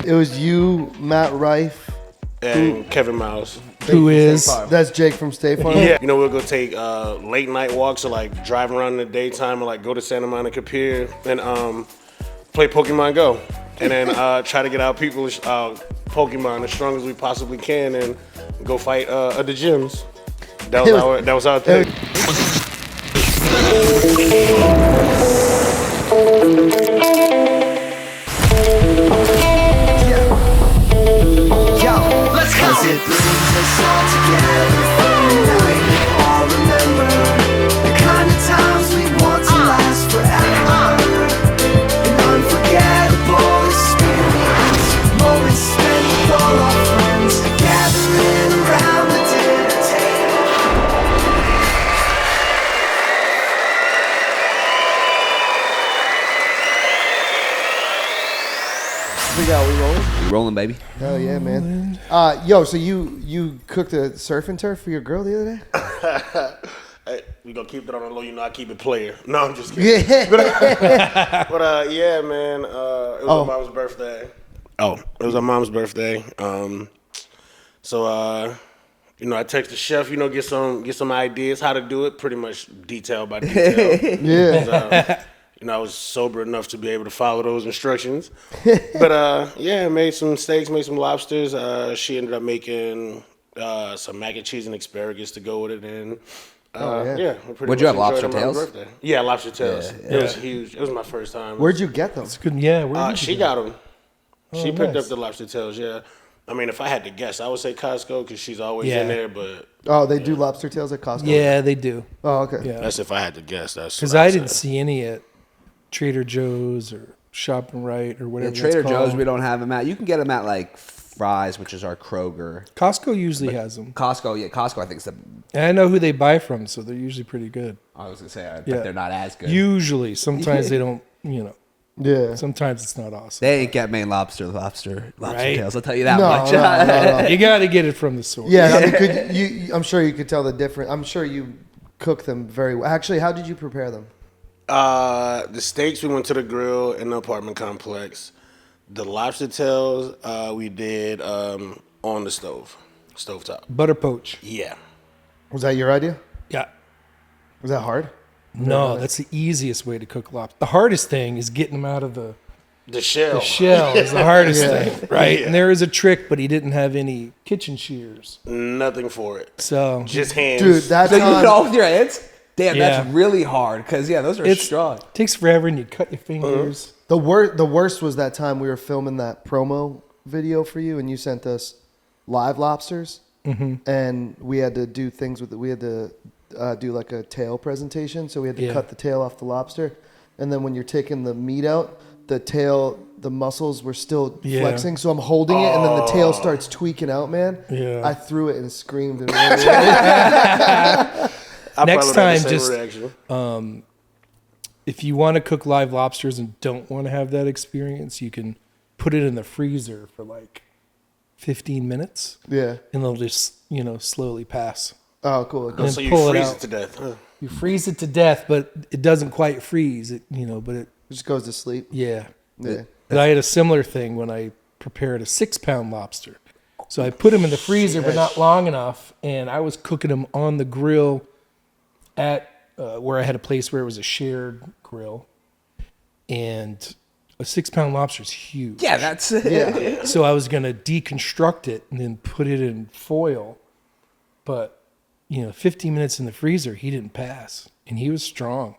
It was you, Matt Rife, and Kevin Miles. Who is? That's Jake from State Farm. Yeah, you know, we'll go take late night walks or like drive around in the daytime or like go to Santa Monica Pier and play Pokémon Go. And then try to get our people Pokemon as strong as we possibly can and go fight at the gyms. That was our thing. Let's go. 'Cause it brings us all together for a night we'll all remember. The kind of times we want to last forever. An unforgettable experience. Moments spent with all our friends, gathering around the dinner table. We rolling? You rolling, baby? Hell yeah, man. Yo, so you cooked a surf and turf for your girl the other day? Hey, we gonna keep it on the low. You know, I keep it player. No, I'm just kidding. Yeah. But yeah, man. It was our mom's birthday. Oh, it was our mom's birthday. So you know, I text the chef. You know, get some ideas how to do it. Pretty much detail by detail. Yeah. You know, I was sober enough to be able to follow those instructions. But yeah, made some steaks, made some lobsters. She ended up making some mac and cheese and asparagus to go with it. And yeah, What'd you have, lobster tails? Yeah, lobster tails. Yeah. It was huge. It was my first time. Where'd you get them? It's good. Yeah, where did She you got them. She picked nice. up the lobster tails. Yeah. I mean, if I had to guess, I would say Costco because she's always in there. But Oh, they do lobster tails at Costco? Yeah, they do. Oh, okay. Yeah, that's if I had to guess. That's because what I said. didn't see any at Trader Joe's or Shop and Right or whatever. Yeah, Trader it's called. Joe's, we don't have them at. You can get them at like Fry's, which is our Kroger. Costco usually has them. Costco, yeah, Costco. I think is the. And I know who they buy from, so they're usually pretty good. I was gonna say, I bet they're not as good. Usually, sometimes they don't. You know, Yeah. sometimes it's not awesome. They ain't Getmainelobster, lobster Right? tails. I'll tell you that No, much. no. You got to get it from the source. Yeah, I mean, I'm sure you could tell the difference. I'm sure you cook them very well. Actually, how did you prepare them? The steaks, we went to the grill in the apartment complex. The lobster tails, we did on the stovetop. Butter poach. Yeah. Was that your idea? Yeah. Was that hard? No, that's the easiest way to cook lobster. The hardest thing is getting them out of the shell. The shell is the hardest Yeah. thing, right? Yeah. And there is a trick, but he didn't have any kitchen shears. Nothing for it. So Just hands. Dude, that's So you do it on, all with your hands? Damn, Yeah. that's really hard. Because, yeah, those are strong. it takes forever and you cut your fingers. the worst was that time we were filming that promo video for you, and you sent us live lobsters, and we had to do things with it. We had to do like a tail presentation, so we had to cut the tail off the lobster, and then when you're taking the meat out, the muscles were still flexing, so I'm holding it, and then the tail starts tweaking out, man. Yeah. I threw it and screamed. And ran. Next time, just reaction. if you want to cook live lobsters and don't want to have that experience, you can put it in the freezer for like 15 minutes, Yeah. and they'll just slowly pass. Oh, cool. And So you pull it freeze out. it to death. Huh? You freeze it to death, but it doesn't quite freeze. But it It just goes to sleep. yeah. Yeah. But I had a similar thing when I prepared a 6-pound lobster. So I put them in the freezer, but not long enough, and I was cooking them on the grill at where I had a place where it was a shared grill, and a 6-pound lobster is huge. Yeah, that's it. Yeah. So I was gonna deconstruct it and then put it in foil, but 15 minutes in the freezer, he didn't pass, and he was strong.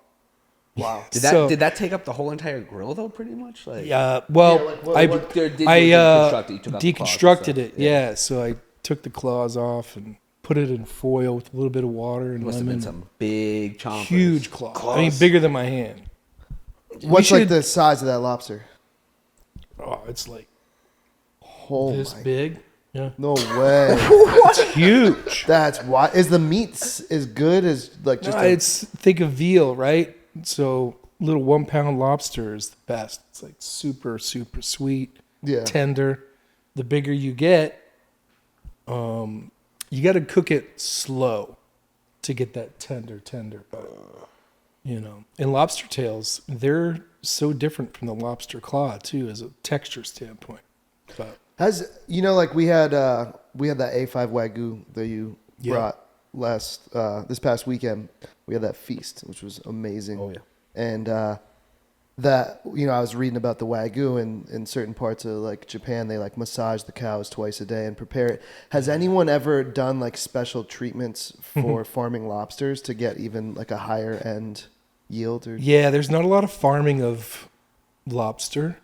Wow. Did that take up the whole entire grill, though, pretty much? Like, Well, I did you I deconstruct it? You took out the claws and deconstructed stuff? it. Yeah, so I took the claws off and put it in foil with a little bit of water and Must have lemon. been some big chompers. Huge claws. I mean, bigger than my hand. What's should- like the size of that lobster? Oh, it's like Oh this my! big. Yeah, No way. it's huge. That's why. Is the meat as good as like just? No, it's think of veal, right? So little 1-pound lobster is the best. It's like super, super sweet, Yeah. tender. The bigger you get, you got to cook it slow to get that tender. But and lobster tails, they're so different from the lobster claw too, as a texture standpoint. But like we had that A5 Wagyu that you brought this past weekend. We had that feast, which was amazing. Oh, yeah. And that, I was reading about the Wagyu, and in certain parts of like Japan, they like massage the cows twice a day and prepare it. Has anyone ever done like special treatments for farming lobsters to get even like a higher end yield? Or yeah, there's not a lot of farming of lobster.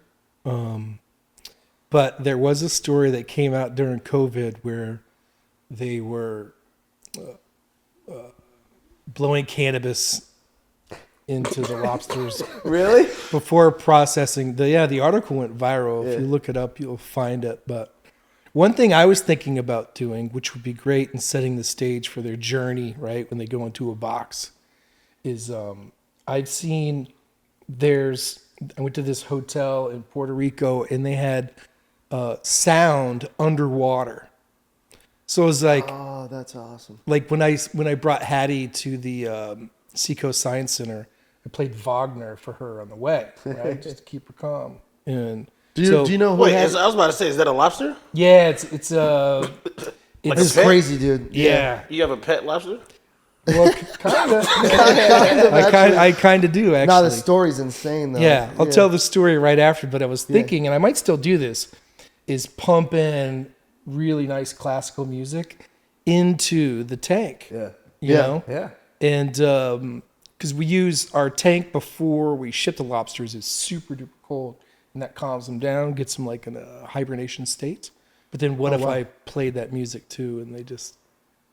But there was a story that came out during COVID where they were blowing cannabis into the lobsters. Really? Before processing. The article went viral. If you look it up, you'll find it. But one thing I was thinking about doing, which would be great in setting the stage for their journey, right, when they go into a box, is I've seen I went to this hotel in Puerto Rico, and they had sound underwater. So it was like, oh, that's awesome. like when I brought Hattie to the Seacoast Science Center, I played Wagner for her on the way, right, just to keep her calm. And Do you know who Wait, has, I was about to say, is that a lobster? yeah, it's it's pet? crazy, dude. yeah. You have a pet lobster? Well, kind of. I kind of do, actually. No, the story's insane though. Yeah, I'll tell the story right after, but I was thinking, and I might still do this, is pump in really nice classical music into the tank. Yeah. You know? Yeah. And because we use our tank before we ship the lobsters is super duper cold, and that calms them down, gets them like in a hibernation state. But then what if I played that music too, and they just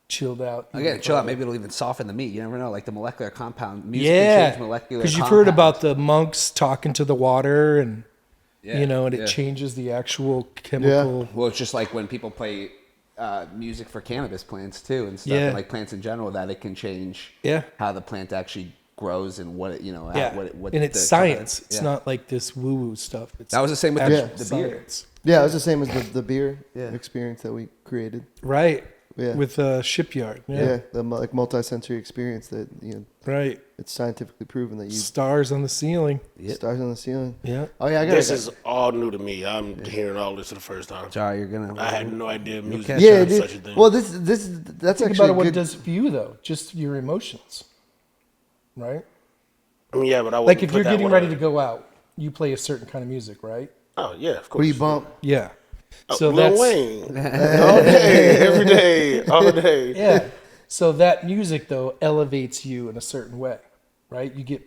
chilled out? Again, chill out. Maybe it'll even soften the meat. You never know. Like the molecular compound. Music can change molecular because you've heard compounds. about the monks talking to the water, and and it yeah. changes the actual chemical. Well, it's just like when people play music for cannabis plants too and stuff, Yeah. and like plants in general, that it can change how the plant actually grows and what it, what and it's the science. It's yeah. not like this woo-woo stuff. It's That was the same with actual the beer. science. Yeah, it was the same as the beer Yeah. experience that we created. Right. Yeah. With Shipyard. Yeah, the like multi-sensory experience that Right. it's scientifically proven that you Stars on the ceiling. stars on the ceiling. Yeah. Oh yeah, I got This is all new to me. I'm hearing all this for the first time. Jar, you're gonna. I had no idea music yeah, was dude. such a thing. Well, that's Think actually about what it good. does for you, though. Just your emotions. Right? I mean, yeah, but I Like wouldn't if put you're that getting one ready on. to go out, you play a certain kind of music, right? Oh yeah, of course. What do you bump? Yeah. Oh, So Lil that's Wayne all day, every day, all day. yeah. So that music though elevates you in a certain way, right? You get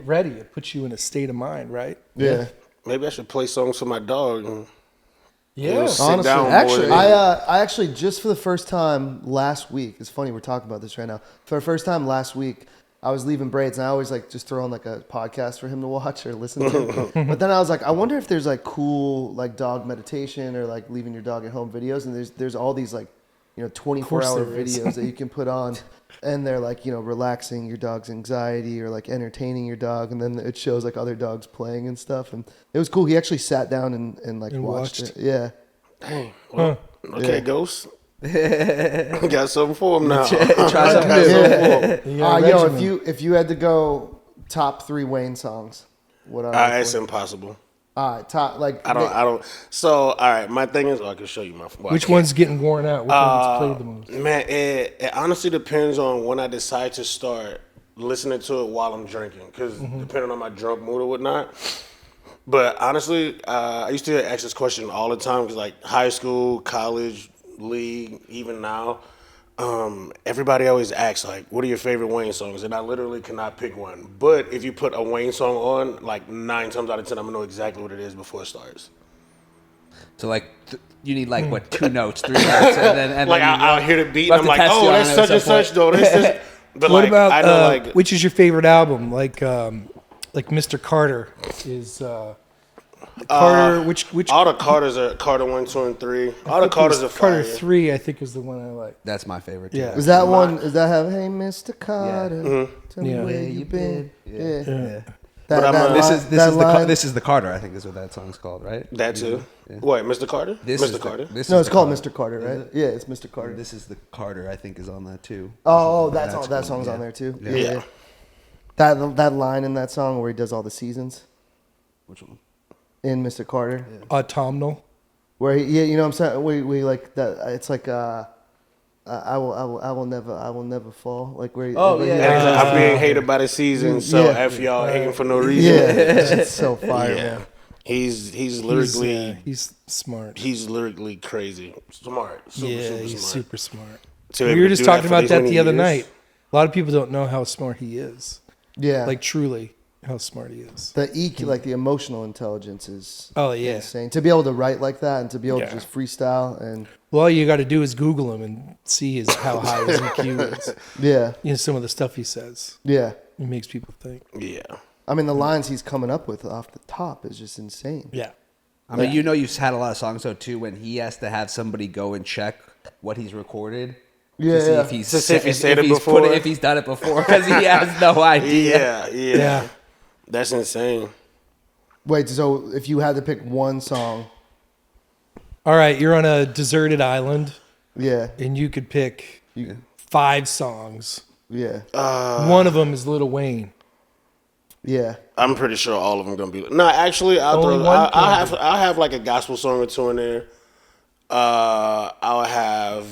ready. It puts you in a state of mind, right? Yeah. Maybe I should play songs for my dog. And Yeah. sit Honestly, down more actually, than- I actually just for the first time last week. It's funny we're talking about this right now. For the first time last week, I was leaving braids, and I always like just throw on like a podcast for him to watch or listen to. But then I was like, I wonder if there's like cool like dog meditation or like leaving your dog at home videos, and there's all these like 24-hour there is. videos that you can put on, and they're like relaxing your dog's anxiety or like entertaining your dog, and then it shows like other dogs playing and stuff, and it was cool. He actually sat down and like watched it. Yeah. Dang. Well, okay, Yeah. Ghost. Got something for him now. Try something Got new. something for him. If you had to go top 3 Wayne songs, what are It's impossible. all right, top like I don't. So, all right, my thing is, I can show you my. Well, Which one's getting worn out? Which one's played the most? Man, it honestly depends on when I decide to start listening to it while I'm drinking, because depending on my drunk mood or whatnot. But honestly, I used to ask this question all the time, because like high school, college, league, even now, everybody always asks like, "What are your favorite Wayne songs?" And I literally cannot pick one. But if you put a Wayne song on, like 9 times out of 10, I'm gonna know exactly what it is before it starts. So like, you need like what 2 notes, 3 notes, and Like then I'll hear the beat, we'll and I'm have to like, test "Oh, you on that's it such at and some such, though." This, but What like, about I know like which is your favorite album? Like Mr. Carter is Carter. Which all the Carters are Carter 1, 2, and 3. All the Carters are Carter fire. 3, I think, is the one I like. That's my favorite. Too. Yeah. Is that one? Is that have Hey Mr. Carter? Tell me Yeah. where you been? Yeah. Yeah. But I'm, This is the Carter. I think is what that song's called, right? That too. What, Mr. Carter? Mr. Carter. No, it's called Mr. Carter, right? Yeah, it's Mr. Carter. This is the Carter. I think is on that too. Oh, That's that cool, song's yeah. on there too. Yeah. Yeah. That line in that song where he does all the seasons Which one? in Mr. Carter. Autumnal. Where you know what I'm saying? We like that. It's like I will never fall. Like where? Oh, where yeah. I'm being hated by the season, so Yeah. F y'all hating for no reason. Yeah, it's so fire, Yeah. man. He's lyrically He's smart. he's lyrically crazy. Smart. He's smart. super smart. To We able were to just do that talking for about these that many the other years. night. A lot of people don't know how smart he is. Yeah, Like truly, how smart he is. the EQ, like the emotional intelligence is Yeah. insane. To be able to write like that and to be able Yeah. to just freestyle and Well, all you got to do is Google him and see how high his EQ is. yeah, You know, some of the stuff he says. yeah. It makes people think. Yeah. I mean, the lines he's coming up with off the top is just insane. Yeah. I mean, you know, you've had a lot of songs though too when he has to have somebody go and check what he's recorded. Yeah, To see yeah. if he's To see if he said it he's before. if he's done it before because he has no idea. Yeah. That's insane. Wait, so if you had to pick one song, All right, you're on a deserted island, yeah, and you could pick you, 5 songs. yeah, One of them is Lil Wayne. yeah. I'm pretty sure all of them gonna be. No, actually, Only one I'll have like a gospel song or two in there. I'll have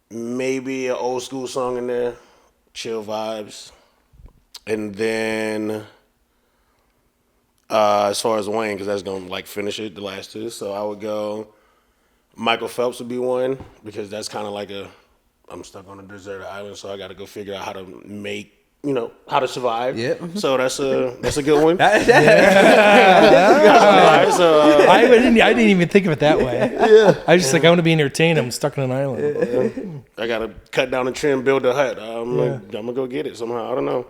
maybe an old school song in there, chill vibes, and then as far as Wayne, because that's gonna like finish it, the last two. So I would go. Michael Phelps would be one because that's kind of like I'm stuck on a deserted island, so I got to go figure out how to make. You know how to survive. Yeah. So that's a good one. I didn't even think of it that way. Yeah. I was just like, I want to be entertained. I'm stuck on an island. I gotta cut down the tree and build a hut. I'm gonna go get it somehow. I don't know.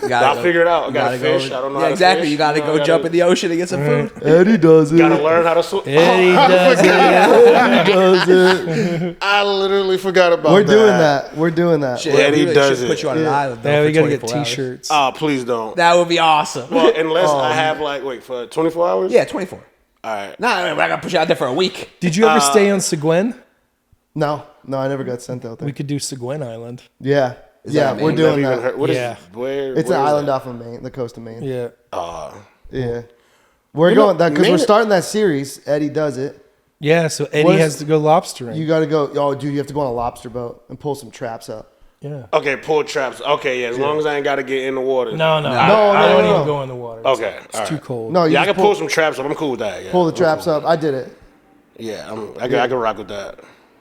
Gotta I'll go- figure it out. I you gotta gotta fish. go- I don't know. Yeah, how to exactly. fish. You gotta go jump in the ocean and get some food. Eddie does it. Gotta learn how to swim. Eddie does it. Eddie does it. I literally forgot about We're that. doing that. We're doing that. Shit, Eddie we really does should it. put you on an island. Though, Yeah, for we got to get 24 hours. T-shirts. Oh, please don't. That would be awesome. Well, unless I have for 24 hours. Yeah, 24. All right. Nah, we're not gonna put you out there for a week. Did you ever stay on Seguin? No, I never got sent out there. We could do Seguin Island. Yeah, that we're Maine? doing Never even that. heard. What is Yeah. where? It's where an is island that? off of Maine, the coast of Maine. Yeah. Yeah, we're You know, going that because we're Maine- starting that series. Eddie does it. Yeah, so Eddie What is- has to go lobstering. You got to go. Oh, dude, you have to go on a lobster boat and pull some traps up. yeah. Okay, pull traps. Okay, yeah. As long as I ain't got to get in the water. No. No, I don't no. even go in the water. Okay. It's too cold. No, you Yeah, I just can pull some traps up. I'm cool with that. Yeah. pull the traps up. I did it, Yeah, I can rock with that.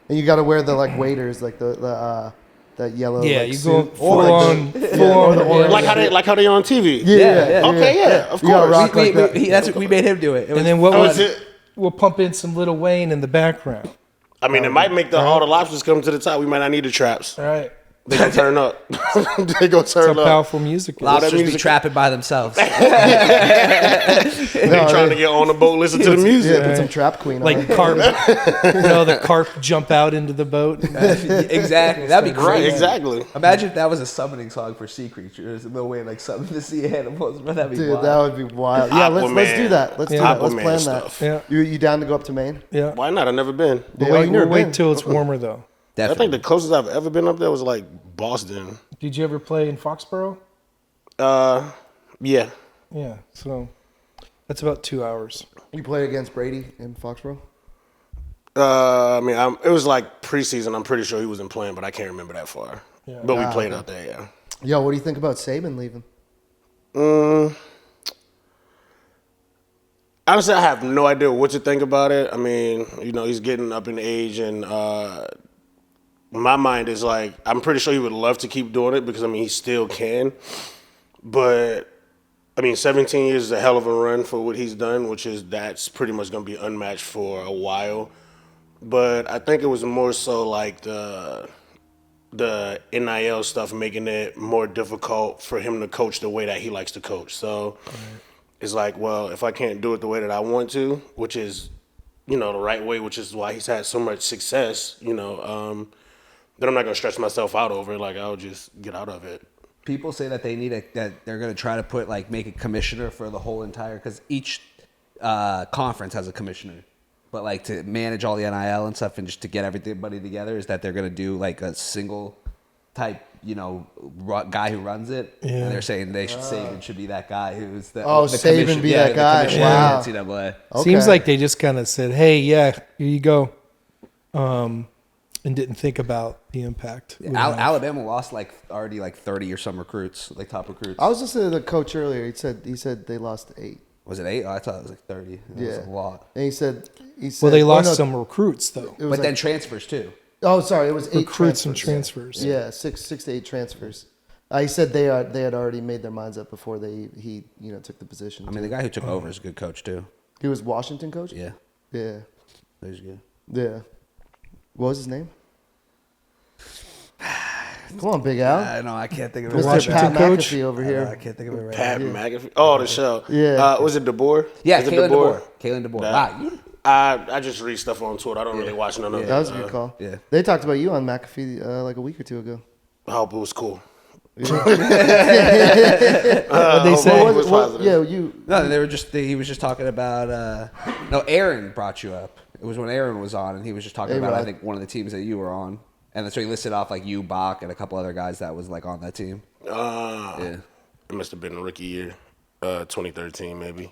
and you got to wear the like waders, like the that yellow. Yeah, like, you suit. go full on. or the orange. Like how they on TV. Yeah. Okay, yeah, of You gotta course. rock like that. That's what we made him do it. It was And then what That was was it. We'll pump in some Lil Wayne in the background. I mean, it might make all the lobsters come to the top. We might not need the traps. All right. They gonna turn up. They gonna That's how turn up. powerful music is. lobsters be music- trapping by themselves. They trying to get on the boat, listen to the music. Yeah, put some trap queen on Like it. carp. The carp jump out into the boat. Exactly. That'd be Right, crazy. exactly. Imagine if that was a summoning song for sea creatures. No way, like something to sea animals. But that'd be Dude, wild. that would be wild. Yeah, let's Aquaman. do that. Let's do Yeah. that. Let's Aquaman plan stuff. that. Yeah. You down to go up to Maine? Yeah. Why not? I've never been. But Yeah, wait, you never we'll wait been. till it's warmer, though. I Definitely. think the closest I've ever been up there was like Boston. Did you ever play in Foxborough? Yeah. Yeah. So that's about 2 hours. You played against Brady in Foxborough? I mean, it was like preseason. I'm pretty sure he wasn't playing, but I can't remember that far. Yeah. But we played out there, yeah. Yo, what do you think about Saban leaving? Honestly, I have no idea what to think about it. I mean, he's getting up in age, and my mind is like, I'm pretty sure he would love to keep doing it because, I mean, he still can. But, I mean, 17 years is a hell of a run for what he's done, that's pretty much going to be unmatched for a while. But I think it was more so like the NIL stuff making it more difficult for him to coach the way that he likes to coach. So it's like, well, if I can't do it the way that I want to, which is, the right way, which is why he's had so much success, then I'm not going to stress myself out over it. Like, I'll just get out of it. People say that they need that they're going to try to make a commissioner for the whole entire, because each conference has a commissioner. But like to manage all the NIL and stuff and just to get everybody together, is that they're going to do like a single type guy who runs it. Yeah. And they're saying Saban should be that guy who's the Saban commission- be that the guy. commissioner Wow. of the NCAA. Seems Okay. like they just kind of said, "Hey, yeah, here you go," and didn't think about the impact. it would have. Alabama lost already 30 or some recruits, top recruits. I was listening to the coach earlier. He said they lost 8. Was it 8? Oh, I thought it was 30. That was a lot. And he said Well, they oh, lost no, some recruits though. it was But then like- transfers too. oh, sorry, it was 8 Recruits and transfers. transfers. Yeah, 6 to 8 transfers. He said they had already made their minds up before he took the position. I mean, the guy who took over is a good coach too. He was Washington coach. Yeah, Yeah. he's good. Yeah. What was his name? Come on, Big Al. I know. I can't think of it. Mr. Washington Pat coach? McAfee over I here. can't think of it right Pat now. McAfee. Oh, the show. Yeah. Was it DeBoer? Yeah, Is it Kalen DeBoer. Kalen DeBoer. Nah. Ah, I just read stuff on Twitter. I don't really watch none of it. That was a good call. yeah. They talked about you on McAfee like a week or two ago. I hope it was cool. What they What say? was it? positive. Yeah, you. No, he was just talking about. No, Aaron brought you up. It was when Aaron was on, and he was just talking about right. I think one of the teams that you were on, and that's where he listed off you, Bach, and a couple other guys that was on that team. Yeah. It must have been a rookie year, 2013 maybe.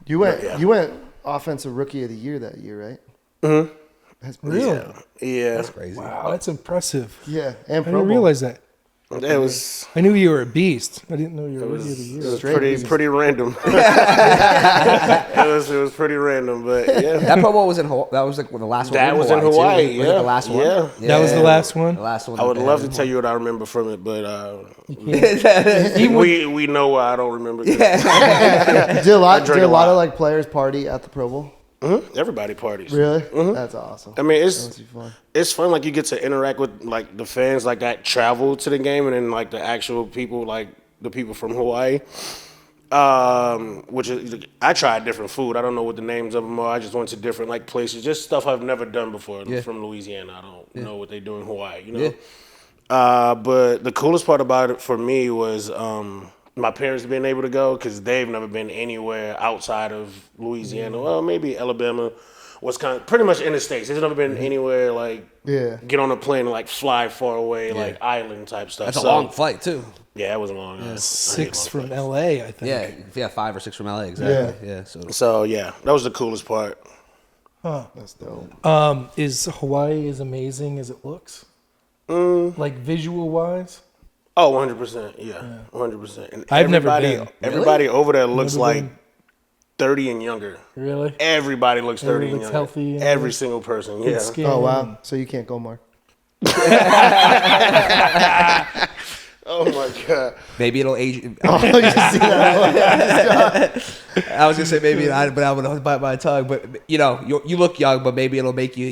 You went. Yeah. You went offensive rookie of the year that year, right? Mm-hmm. That's Really? Yeah. That's crazy. Wow, that's impressive. Yeah, and I Pro didn't Bowl. realize that. It was I knew you were a beast. I didn't know you were rookie of the year. Straight beast. pretty random. it was pretty random, but yeah. That Pro Bowl was in Hawaii. That was the last one. That was in Hawaii, Too. Was it yeah. the last one? Yeah. That was the last one? The last one. I would that they love had. to tell you what I remember from it, but Even when- we know why I don't remember. Did a lot drank a of lot. players party at the Pro Bowl? Everybody parties. Really? That's awesome. I mean, That must be fun. it's fun. You get to interact with the fans that travel to the game, and then the actual people, the people from Hawaii. Which is, I tried different food. I don't know what the names of them are. I just went to different places, just stuff I've never done before. Yeah. From Louisiana, I don't know what they do in Hawaii. Yeah. But the coolest part about it for me was my parents being able to go because they've never been anywhere outside of Louisiana. Well, maybe Alabama, Wisconsin, pretty much in the States. They've never been anywhere get on a plane and fly far away, island type stuff. That's a long flight too. Yeah, it was a long. I hate 6 long from flights. LA, I think. Yeah, 5 or 6 from LA. Exactly. Yeah. So yeah, that was the coolest part. That's dope. Is Hawaii as amazing as it looks? Visual wise? Oh, 100%. Yeah, 100%. And I've never been. Everybody over there looks Never like been. 30 and younger. Really? Everybody looks 30 and Everybody younger. looks healthy and Every single person. Good Yeah. skin. Oh wow! So you can't go, Mark. Oh my god. Maybe it'll age. Oh, you see that? I was gonna say maybe not, but I would bite my tongue. But you look young, but maybe it'll make you.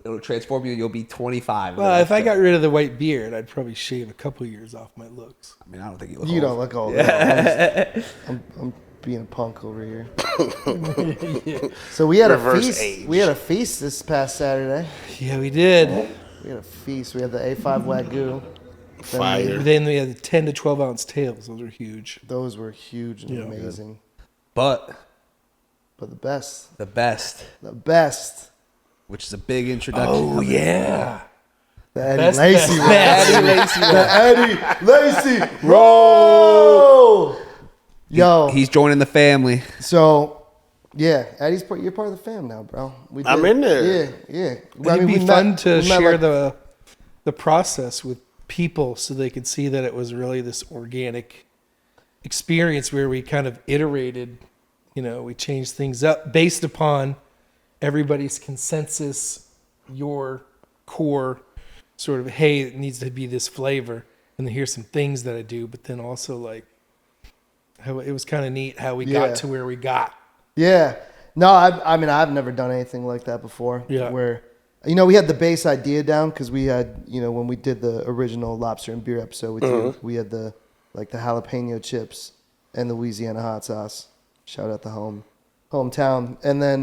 It'll transform you. You'll be 25. Well, if I got rid of the white beard, I'd probably shave a couple years off my looks. I mean, I don't think you look. You old. don't look old. I'm being a punk over here. So we had Reverse a feast. age. We had a feast this past Saturday. Yeah, we did. We had a feast. We had the A5 Wagyu. Fire. Then we had the 10 to 12 ounce tails. Those are huge. Those were huge and Yeah. amazing. But But the best, the best, which is a big introduction. Oh, yeah. the Eddie Best, Lacy best, one. best. Eddie Lacy. The Eddie Lacy roll. Yo, He's joining the family. so yeah, Eddie's you're part of the fam now, bro. I'm in there. Yeah. It'd be fun to share like, the process with people so they could see that it was really this organic experience where we kind of iterated, we changed things up based upon everybody's consensus, your core sort of, hey, it needs to be this flavor. And then here's some things that I do, but then also how it was kind of neat how we Yeah. got to where we got. Yeah. No, I mean, I've never done anything like that before. Yeah. Where, we had the base idea down because we had, when we did the original Lobster and Beer episode with you, we had the jalapeno chips and the Louisiana hot sauce. Shout out the hometown. And then,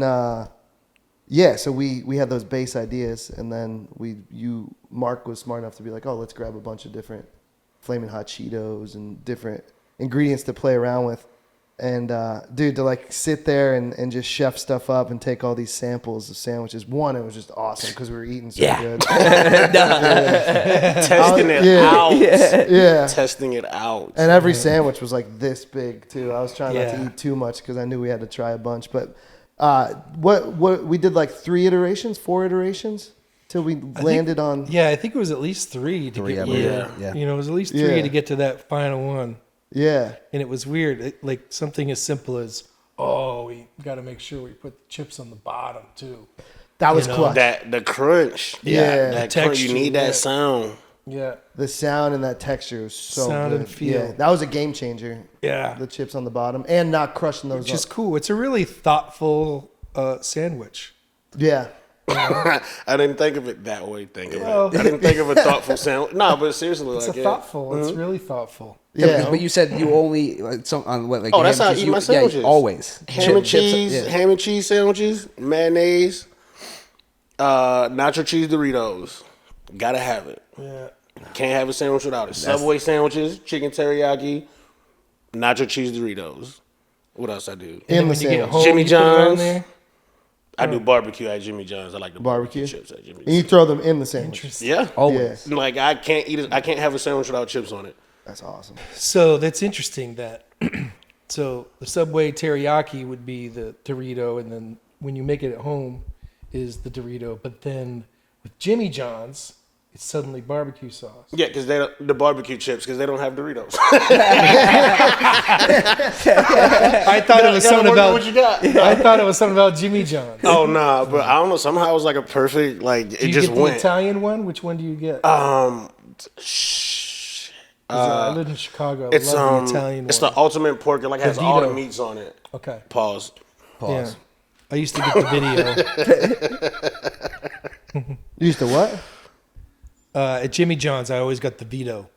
so we had those base ideas, and then Mark was smart enough to be like, oh, let's grab a bunch of different Flamin' Hot Cheetos and different ingredients to play around with. And dude, to like sit there and just chef stuff up and take all these samples of sandwiches. One, it was just awesome because we were eating so good. Testing it out. Yeah. Testing it out. And every sandwich was like this big too. I was trying not Yeah. to eat too much because I knew we had to try a bunch. But what we did like 4 iterations till we landed on. Yeah, I think it was at least 3 to get. Yeah. You know, it was at least 3 Yeah. to get to that final one. Yeah. And it was weird. Like something as simple as, we got to make sure we put the chips on the bottom too. That was You know, clutch. The crunch. Yeah. That The crunch. You texture, need that yeah. sound. Yeah. The sound and that texture was so Sound good. and feel. Yeah, that was a game changer. Yeah. The chips on the bottom and not crushing those Which is up. cool. It's a really thoughtful sandwich. Yeah. I didn't think of it that way. I didn't think of a thoughtful sandwich. No, but seriously, It's like a thoughtful. It's really thoughtful. Yeah. But you said you only like some on what like. Oh, that's ham how I and cheese, eat my yeah, sandwiches. always ham and Chips, cheese, yeah. ham and cheese sandwiches, mayonnaise, nacho cheese Doritos. Gotta have it. Yeah. Can't have a sandwich without it. Subway sandwiches, chicken teriyaki, nacho cheese Doritos. What else I do? In the When you get sandwich. home, Jimmy you put it on John's. there. I do barbecue at Jimmy John's. I like the barbecue Barbecue? chips at Jimmy And you John's. throw them in the sandwich. Interesting. Yeah. Always. Like I can't have a sandwich without chips on it. That's awesome. So that's interesting that so the Subway teriyaki would be the Dorito, and then when you make it at home is the Dorito, but then with Jimmy John's it's suddenly barbecue sauce. Yeah, because the barbecue chips because they don't have Doritos. I thought it was something about what you got. I thought it was something about Jimmy John's. Oh nah, but I don't know. Somehow it was like a perfect like Do it you just get the went. Italian one? Which one do you get? 'Cause I live in Chicago. I It's love the Italian it's one. the ultimate pork. It like has all the Vito. meats on it. Okay. Pause. Yeah. I used to get the video. You used to what? At Jimmy John's, I always got the Vito,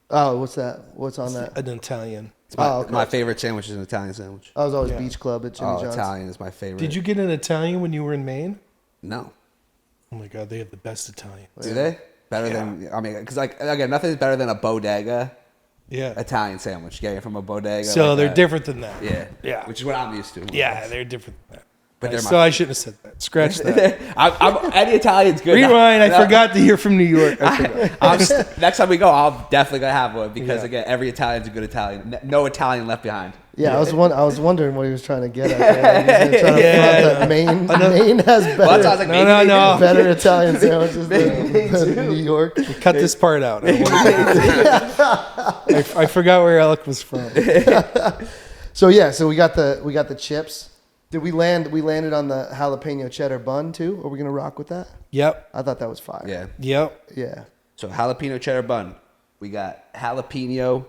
Oh, what's that? What's on that? an Italian. Oh, okay. My favorite sandwich is an Italian sandwich. I was always Yeah. Beach Club at Jimmy Oh, John's. Italian is my favorite. Did you get an Italian when you were in Maine? No. Oh my God, they have the best Italian. Do they? Better than I mean, because like again, nothing's better than a bodega Yeah. Italian sandwich. Getting it from a bodega. So like they're that. different than that. Yeah. Yeah. Which is what I'm used to. Yeah, they're different than that. But they're my So I shouldn't have said that. Scratch that. Any Italian's good. Rewind. I forgot that you're from New York. I forgot. Next time we go, I'll definitely gonna have one because Yeah. again, every Italian's a good Italian. No Italian left behind. Yeah, I was wondering what he was trying to get at. There. He was trying to Yeah. front that Maine has better, Well, that's why I was like, maybe they No. do. better Italian sandwiches than New York. Cut this part out. I forgot where Alec was from. So yeah, so we got the chips. Did we land? We landed on the jalapeno cheddar bun too. Are we gonna rock with that? Yep. I thought that was fire. Yeah. Yep. Yeah. So jalapeno cheddar bun. We got jalapeno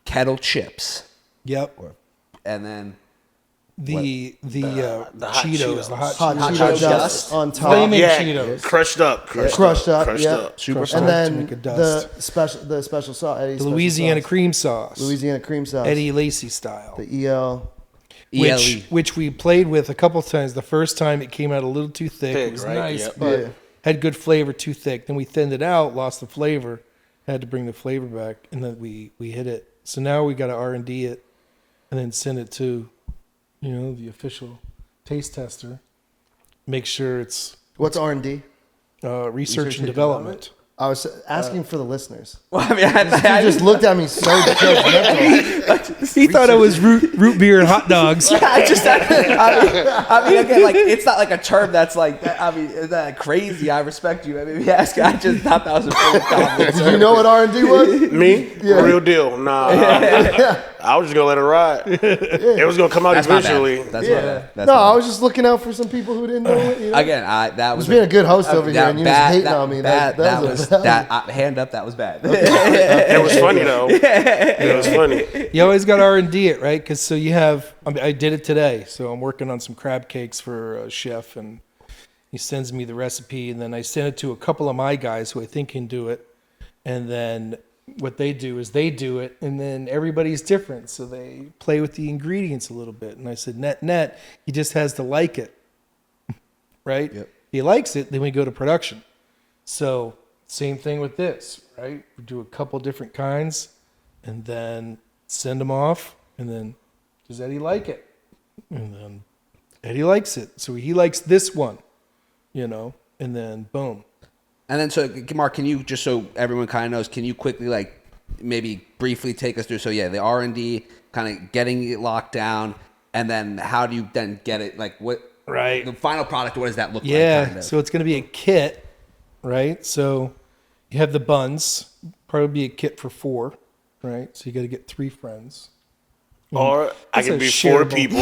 kettle chips, Yep. and then The hot Cheetos, the hot Hot Cheetos. Cheeto Cheetos dust on top. Flaming Yeah, Cheetos. crushed up. Crushed up, yeah. super Crushed And to then make a the dust. special sauce, Eddie's The special Louisiana sauce. cream sauce. Louisiana cream sauce. Eddie Lacy style. The EL. ELE. Which we played with a couple times. The first time it came out a little too thick. Thick, It was right? nice, Yep. but Yeah. had good flavor. Too thick. Then we thinned it out, lost the flavor, had to bring the flavor back, and then we hit it. So now we got to R&D it, and then send it to, the official taste tester. Make sure it's What's R&D? research and development. I was asking for the listeners. Well, I mean, You just looked at me so judgmental. He thought it was root beer and hot dogs. I mean, again, like it's not like a term that's like. I mean, is that crazy? I respect you. I mean, I just thought that was a pretty compliment. Did you know what R&D was? Me? Yeah. Real deal. Nah. I was just gonna let it ride. It was gonna come out That's my eventually. bad. That's Yeah. my bad. That's No, my I bad. was just looking out for some people who didn't know it. You know? Again, that was being a good host over here, that and you just bad- hating that- on me. That was hand up. That was bad. It was funny though. It was funny. You always got R&D it, right? Because so you have, I did it today. So I'm working on some crab cakes for a chef, and he sends me the recipe, and then I send it to a couple of my guys who I think can do it. And then what they do is they do it, and then everybody's different. So they play with the ingredients a little bit. And I said, net, he just has to like it, right? Yep. If he likes it, then we go to production. So same thing with this, right? We do a couple different kinds, and then send them off, and then Does Eddie like it? And then Eddie likes it. So he likes this one, and then boom. And then, so Mark, can you, just so everyone kind of knows, can you quickly, like, maybe briefly take us through? So yeah, the R&D, kind of getting it locked down, and then how do you then get it? Like, what? Right. The final product. What does that look like? Yeah. Kind of? So it's going to be a kit, right? So you have the buns, probably be a kit for 4, right? So you got to get 3 friends. Or I That's can a be 4 shareable- people.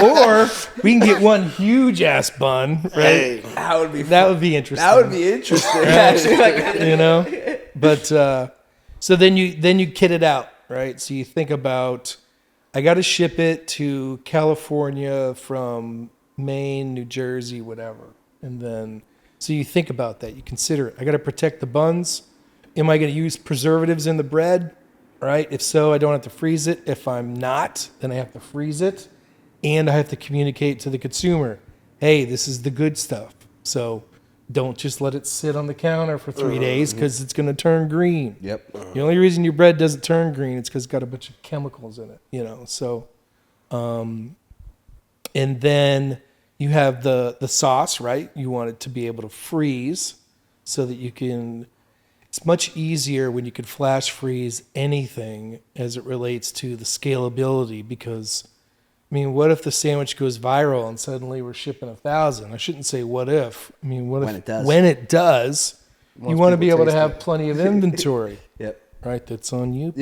Or we can get one huge ass bun, right? Hey, That would be. That would be interesting. That would be interesting. Actually, like, But so then you kit it out, right? So you think about, I got to ship it to California from Maine, New Jersey, whatever, and then so you think about that. You consider it. I got to protect the buns. Am I going to use preservatives in the bread? Right? If so, I don't have to freeze it. If I'm not, then I have to freeze it, and I have to communicate to the consumer, hey, this is the good stuff. So don't just let it sit on the counter for 3 days because it's going to turn green. Yep. The only reason your bread doesn't turn green is because it's got a bunch of chemicals in it, So, and then you have the sauce, right? You want it to be able to freeze so that you can. It's much easier when you can flash freeze anything as it relates to the scalability, because, what if the sandwich goes viral and suddenly we're shipping 1,000? I shouldn't say what if. What When if it does. when it does, you Once want to people be able to taste have it. plenty of inventory. Yep. Right, that's on you.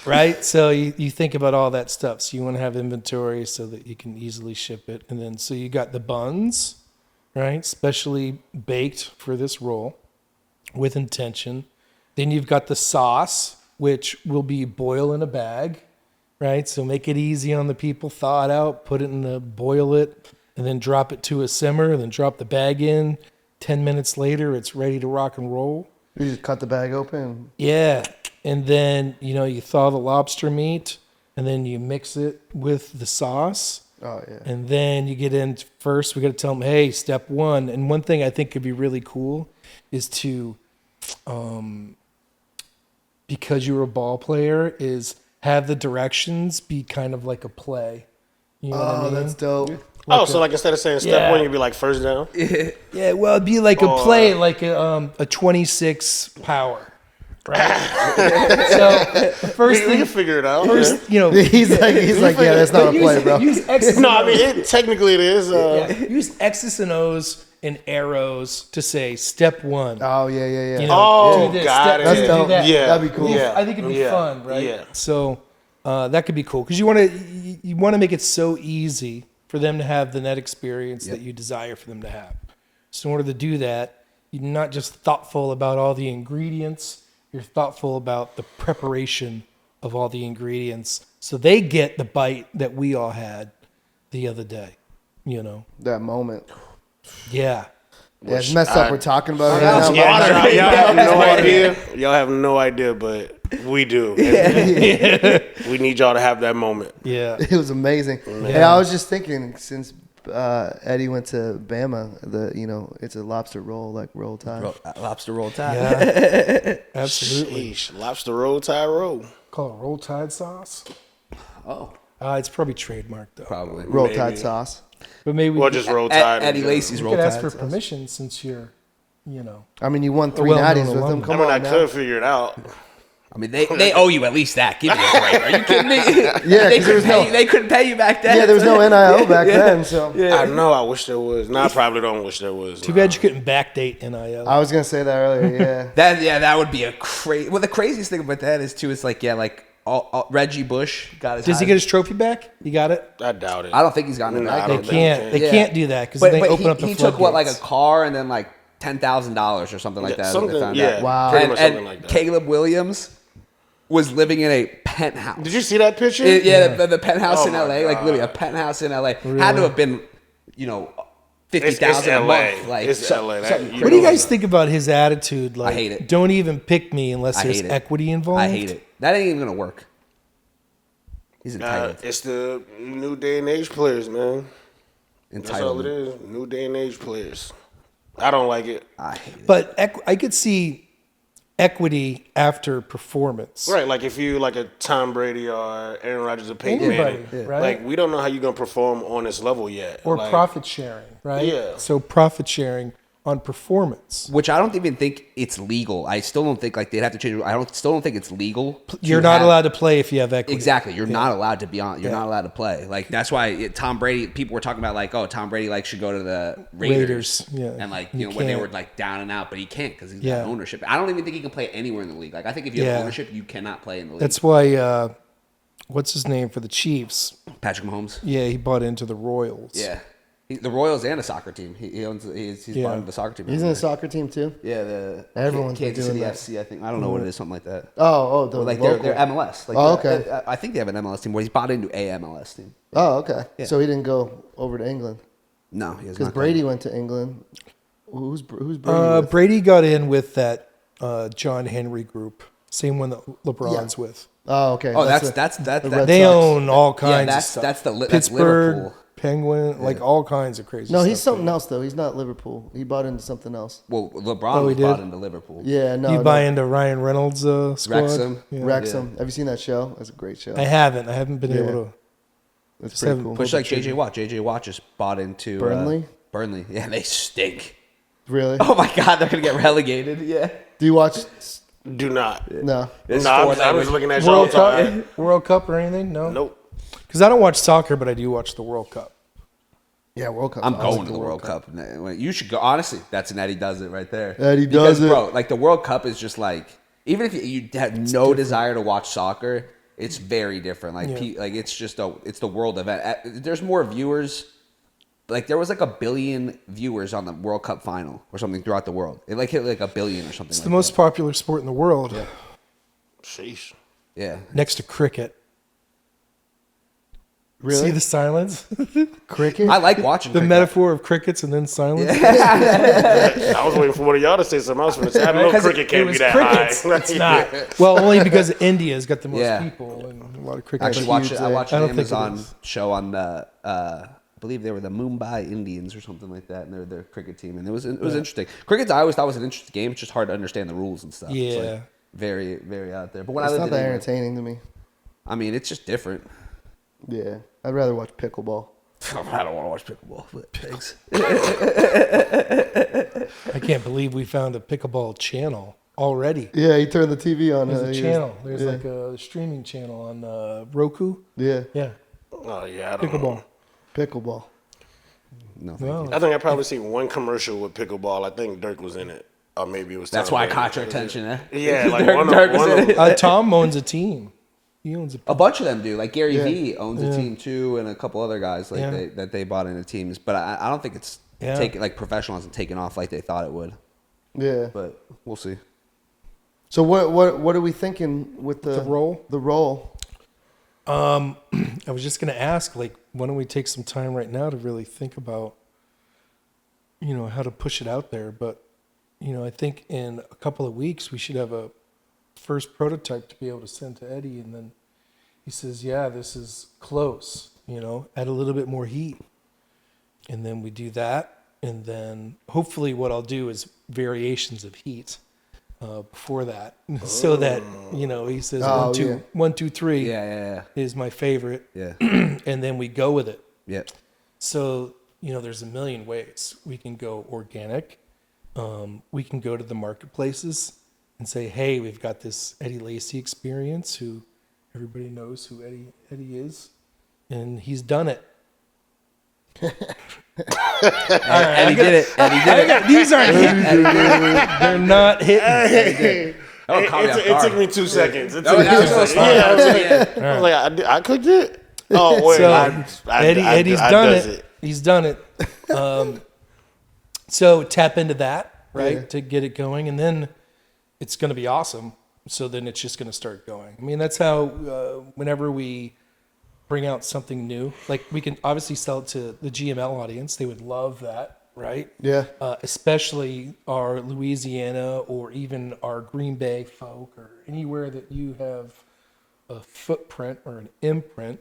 Right, so you think about all that stuff. So you want to have inventory so that you can easily ship it. And then so you got the buns, right, specially baked for this roll with intention. Then you've got the sauce, which will be boil in a bag, right? So make it easy on the people, thaw it out, put it in the, boil it, and then drop it to a simmer, and then drop the bag in. 10 minutes later, it's ready to rock and roll. You just cut the bag open. Yeah. And then, you thaw the lobster meat, and then you mix it with the sauce. Oh yeah. And then you get in first, we got to tell them, hey, step one. And one thing I think could be really cool is to, because you're a ball player, is have the directions be kind of like a play. You know what I mean? That's dope. so like instead of saying step 1, you'd be like first down. Yeah, well, it'd be like a play, like a 26 power. Right? So the first We thing, can figure it out. first, he's like, yeah, that's not a play, bro. Use X's and No, I O's. mean technically it is. Use X's and O's and arrows to say step 1. Oh yeah. Oh, do this, got step it. two, That's do that. Yeah, That'd be cool. Yeah, I think it'd be fun, right? Yeah. So that could be cool because you want to make it so easy for them to have the net experience that you desire for them to have. So in order to do that, you're not just thoughtful about all the ingredients. You're thoughtful about the preparation of all the ingredients, so they get the bite that we all had the other day. That moment. Yeah. Yeah, it's messed up. We're talking about it right now. Yeah, y'all have no idea. Y'all have no idea, but we do. We need y'all to have that moment. Yeah. It was amazing. And I was just thinking, since Eddie went to Bama, it's a lobster roll, like roll tide. Lobster roll tide. Yeah. Absolutely. Sheesh, lobster roll, tie roll. Call it roll tide sauce. Oh, It's probably trademarked though. probably. Roll Maybe. tide sauce. But maybe Or we just roll tide. Eddie Lacy's could roll ask for tide. permission since you're, I mean, you won 3 well-known natties with them. alumni. Come I mean, I on now. could figure it out. I mean, they owe you at least that. Give me a break. Are you kidding me? Yeah, they 'cause there was they couldn't pay you back then. Yeah, there was no NIL back then, so I know. I wish there was. No, I probably don't wish there was. too bad you couldn't backdate NIL. I was gonna say that earlier. Yeah. That would be a crazy. Well, the craziest thing about that is too. It's like all Reggie Bush got his. Does he get his trophy back? You got it? I doubt it. I don't think he's gotten it No, back. I They don't can't. They Yeah. can't do that because But, they but open up the he took what, like a floodgates. car and then like $10,000 or something like Yeah, that. something- they found yeah. out. Wow. Pretty And, much and something like that. Caleb Williams was living in a penthouse. Did you see that picture? The penthouse Oh in my LA, like God. literally a penthouse in LA, had to have been, It's $50,000 a LA. month. Like It's LA. That- something you What do you crazy. guys think about his attitude? Like, hate it. Don't even pick me unless I there's hate it. equity involved. I hate it. That ain't even gonna work. He's entitled. It's the new day and age players, man. That's all it Entitled. is. New day and age players. I don't like it. I hate it. But I could see equity after performance. Right, like if you like a Tom Brady or Aaron Rodgers or Peyton Anybody, Manning, right? like we don't know how you're gonna perform on this level yet. Or like, profit sharing, right? Yeah. So profit sharing on performance. Which I don't even think it's legal. I still don't think like they'd have to change. Still don't think it's legal. You're not allowed to play if you have equity. Exactly. You're not allowed to be on. You're not allowed to play. Like that's why Tom Brady. People were talking about like, oh, Tom Brady like should go to the Raiders. Yeah. And like He when they can't. were like down and out, but he can't because he's Yeah. got ownership. I don't even think he can play anywhere in the league. Like I think if you have Yeah. ownership, you cannot play in the league. That's why. What's his name for the Chiefs? Patrick Mahomes. Yeah, he bought into the Royals. Yeah. The Royals and a soccer team. He owns. He's Yeah. bought into the soccer team. He's in a soccer team too. Yeah, the Everyone's been Kansas doing City that. FC. I think I don't know what it is, something like that. The Like local. they're MLS. Like Oh, okay. I think they have an MLS team where he's bought into a MLS team. Oh, okay. Yeah. So he didn't go over to England No, he has because not. Brady went to England. Who's Brady? with? Brady got in with that John Henry group, same one that LeBron's with. Oh, okay. Oh, that's the Red Red They Sox. own all kinds Yeah, of stuff. that's Pittsburgh, Liverpool. Penguin, like all kinds of crazy No, stuff. he's something else though. He's not Liverpool. He bought into something else. Well, LeBron Oh, he was bought did? into Liverpool. Yeah, no. you no. buy into Ryan Reynolds' squad? Wrexham. Yeah. Wrexham. Have you seen that show? That's a great show. I haven't been able to. That's just pretty haven't cool. Much like JJ Watt. JJ Watt just bought into Burnley? Burnley. Yeah, they stink. Really? Oh my God, they're gonna get relegated. Yeah. Do you watch? do not. No. This Nah, sport I was language. looking at y'all. World Cup, time. World Cup or anything? No. Nope. Because I don't watch soccer, but I do watch the World Cup. Yeah, World Cup. I'm going to the World Cup. You should go. Honestly, that's an Eddie does it right there. Eddie Because, does it. bro. Like the World Cup is just like even if you have no desire to watch soccer, it's very different. Like like it's just it's the world event. There's more viewers. Like there was like 1 billion viewers on the World Cup final or something throughout the world. It like hit like 1 billion or something. It's like the most that. popular sport in the world, Sheesh. Yeah. next to cricket. Really? See the silence? Cricket? I like watching The cricket. metaphor of crickets and then silence? I was waiting for one of y'all to say something else. I know Because cricket it can't was be that crickets. high. It's not. Well, only because India's got the most Yeah. people and a lot of cricket. Actually, players. I watched I an don't think it Amazon is. show on the. I believe they were the Mumbai Indians or something like that, and they're their cricket team, and it was interesting. Cricket, I always thought was an interesting game. It's just hard to understand the rules and stuff. It's Yeah. like very, very out there. But when It's I not lived that in England, entertaining to me. I mean, it's just different. Yeah. I'd rather watch pickleball. I don't want to watch pickleball, but thanks. I can't believe we found a pickleball channel already. Yeah, he turned the TV on. There's a he channel. There's yeah. like a streaming channel on Roku. Yeah. Yeah, Oh yeah, I don't know. pickleball. Pickleball. No, thank Well, I think I probably seen one commercial with pickleball. I think Dirk was in it, or maybe it was. That's Tom why I Brady. caught your attention, eh? Yeah, like Dirk- one Dirk of was one in of. it. Tom owns a team. He owns A bunch of them do. Like Gary Yeah. Vee owns a team too, and a couple other guys like Yeah. that they bought into teams. But I don't think it's Yeah. taken like professional hasn't taken off like they thought it would. Yeah. But we'll see. So what are we thinking with the role? The role. I was just gonna ask, like, why don't we take some time right now to really think about, how to push it out there? But, I think in a couple of weeks we should have a first prototype to be able to send to Eddie, and then he says, "Yeah, this is close." Add a little bit more heat, and then we do that, and then hopefully what I'll do is variations of heat before that, so that he says Oh, 1, 2, yeah. 1, 2, 3 Yeah. is my favorite, Yeah. and then we go with it. Yeah. So, there's a million ways. We can go organic. We can go to the marketplaces and say, hey, we've got this Eddie Lacy experience, who everybody knows who Eddie is, and he's done it. Eddie did it. Eddie did it. These aren't hitting. They're not hitting. Oh, caught me off It guard. took me 2 seconds. It That took was- me 2 that was seconds. fun. Yeah, I was Yeah. like, I was like, I cooked it. Oh wait, So, Eddie's done does it. He's done it. So tap into that, right, Yeah. to get it going, and then it's going to be awesome. So then it's just going to start going. I mean, that's how whenever we bring out something new, like we can obviously sell it to the GML audience. They would love that, right? Yeah. Especially our Louisiana or even our Green Bay folk or anywhere that you have a footprint or an imprint.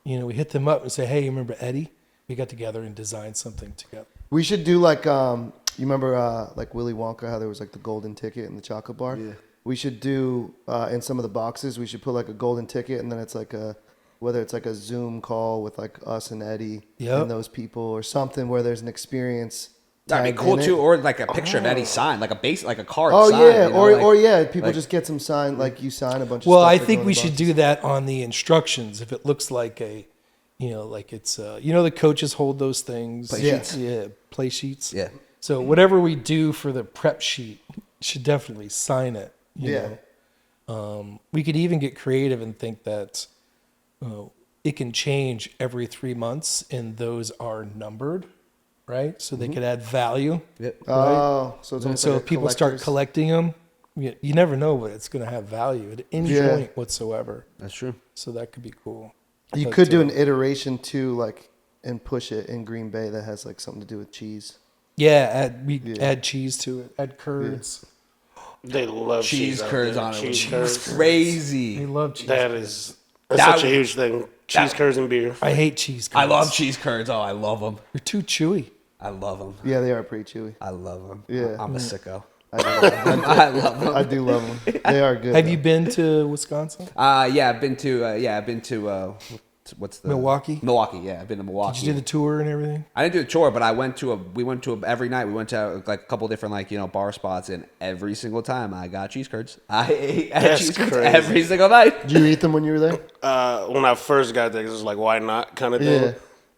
We hit them up and say, hey, you remember Eddie? We got together and designed something together. We should do like you remember like Willy Wonka, how there was like the golden ticket in the chocolate bar? Yeah. we should do in some of the boxes. We should put like a golden ticket, and then it's like whether it's like a Zoom call with like us and Eddie and those people, or something where there's an experience. That'd be cool too, or like a picture of Eddie signed, like a card. Oh signed, yeah, you know, or people just get some sign, like you sign a bunch of Well, stuff. I think we should do that on the instructions. If it looks like like it's, the coaches hold those things. Play sheets. Yeah, play sheets. Yeah. So whatever we do for the prep sheet, should definitely sign it. You know? We could even get creative and think that it can change every 3 months, and those are numbered, right? So they could add value. Yep. Right? Oh, so it's almost So like if people start collecting them, you never know what it's going to have value at any point whatsoever. That's true. So that could be cool. You could do an iteration too, like, and push it in Green Bay that has like something to do with cheese. Yeah, add cheese to it, add curds. They love Cheese curds on it. Cheese It's curds. crazy. They love cheese. That's That- such a huge thing. Cheese curds and beer. I hate cheese curds. I love cheese curds. Oh, I love them. They're too chewy. I love them. Yeah, they are pretty chewy. I love them. Yeah. I'm a sicko. I do I love them. I do love them. They are good. Have you been to Wisconsin? Yeah, I've been to what's the Milwaukee? Milwaukee, yeah, I've been to Milwaukee. Did you do the tour and everything? I didn't do a tour, but we went to every night. We went to like a couple different bar spots, and every single time I got cheese curds. I ate cheese curds crazy. every single night. Did you eat them when you were there? When I first got there, 'cause it was like, why not kind of thing. Yeah.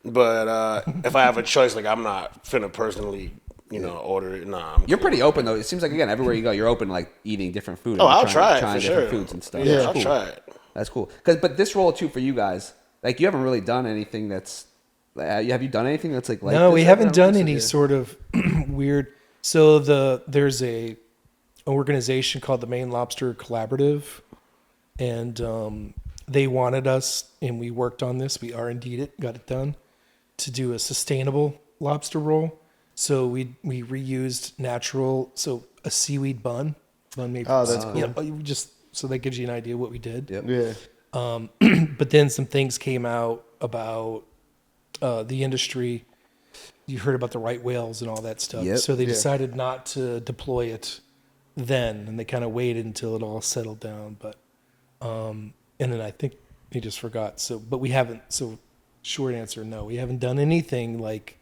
But if I have a choice, like, I'm not finna personally, order it. Nah, You're pretty open though. It seems like again everywhere you go, you're open like eating different food. Oh, and I'll try it trying for different sure. foods and stuff. Yeah, That's I'll cool. try it. That's cool. But this role too for you guys, like you haven't really done anything that's. Have you done anything that's like No, this? we haven't done Yeah. any sort of weird. So there's a organization called the Maine Lobster Collaborative, and they wanted us, and we worked on this. We R&D'd it, got it done, to do a sustainable lobster roll. So we reused natural, so a seaweed bun made. Oh, that's cool. Just so that gives you an idea of what we did. Yep. Yeah. But then some things came out about the industry. You heard about the right whales and all that stuff. Yep. So they Yeah. decided not to deploy it then, and they kind of waited until it all settled down. But and then I think they just forgot. So, but we haven't. So, short answer, no, we haven't done anything like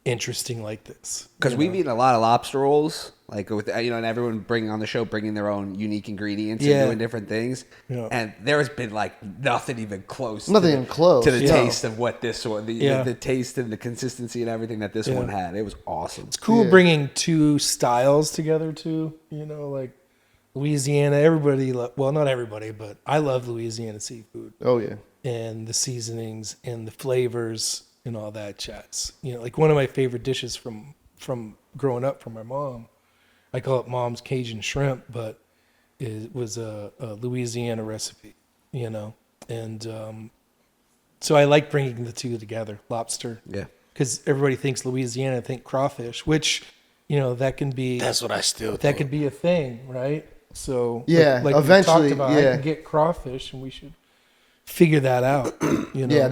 interesting like this. Because we've eaten a lot of lobster rolls, like with and everyone bringing their own unique ingredients Yeah. and doing different things. Yeah. And there's been like nothing even close. Nothing to even close, to the yeah. taste of what this one, Yeah. the taste and the consistency and everything that this Yeah. one had. It was awesome. It's cool Yeah. bringing two styles together too. Like Louisiana. Everybody, well, not everybody, but I love Louisiana seafood. Oh yeah. And the seasonings and the flavors and all that jazz. Like one of my favorite dishes from growing up from my mom, I call it Mom's Cajun shrimp, but it was a Louisiana recipe, and so I like bringing the two together, lobster. Yeah. Because everybody thinks Louisiana, think crawfish, which, that can be. That's what I still That think. could be a thing, right? So Yeah, like we eventually, talked about, yeah. I can get crawfish, and we should figure that out. Yeah,